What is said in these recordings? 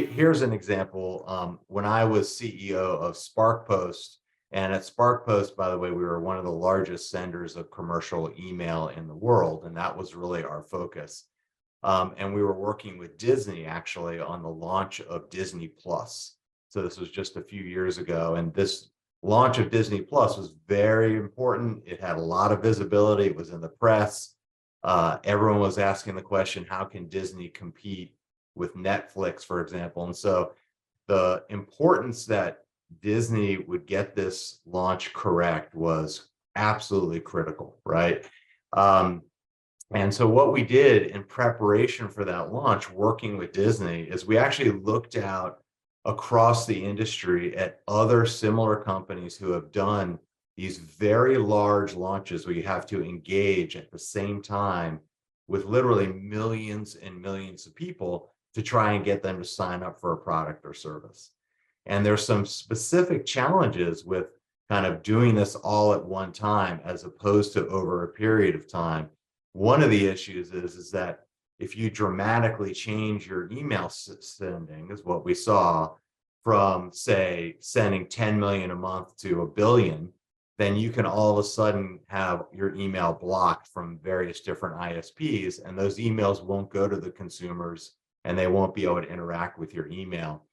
Here's an example. When I was CEO of SparkPost, and at SparkPost, by the way, we were one of the largest senders of commercial email in the world, and that was really our focus. And we were working with Disney actually on the launch of Disney Plus. So this was just a few years ago, and this launch of Disney Plus was very important. It had a lot of visibility. It was in the press. Everyone was asking the question, how can Disney compete with Netflix, for example? And so the importance that Disney would get this launch correct was absolutely critical, right? Um, and so what we did in preparation for that launch, working with Disney, is we actually looked out across the industry at other similar companies who have done these very large launches where you have to engage at the same time with literally millions and millions of people to try and get them to sign up for a product or service. And there's some specific challenges with kind of doing this all at one time as opposed to over a period of time. One of the issues is that if you dramatically change your email sending, is what we saw, from say sending 10 million a month to a billion, then you can all of a sudden have your email blocked from various different ISPs, and those emails won't go to the consumers and they won't be able to interact with your email.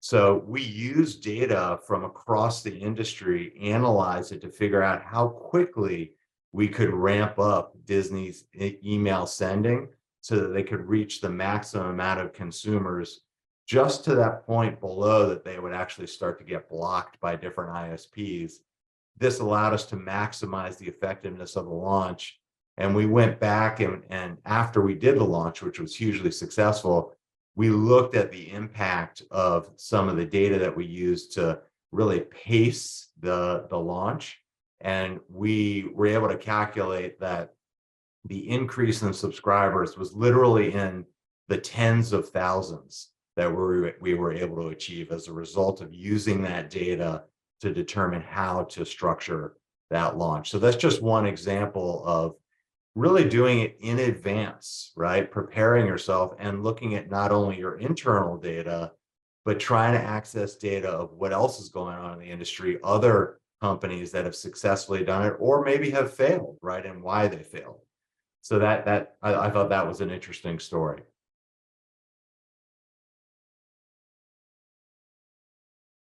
So we use data from across the industry, analyze it to figure out how quickly we could ramp up Disney's email sending so that they could reach the maximum amount of consumers just to that point below that they would actually start to get blocked by different ISPs. This allowed us to maximize the effectiveness of the launch. And we went back and after we did the launch, which was hugely successful, we looked at the impact of some of the data that we used to really pace the launch. And we were able to calculate that the increase in subscribers was literally in the tens of thousands that we were able to achieve as a result of using that data to determine how to structure that launch. So that's just one example of really doing it in advance, right? Preparing yourself and looking at not only your internal data, but trying to access data of what else is going on in the industry, other companies that have successfully done it, or maybe have failed, right? And why they failed. So I thought that was an interesting story.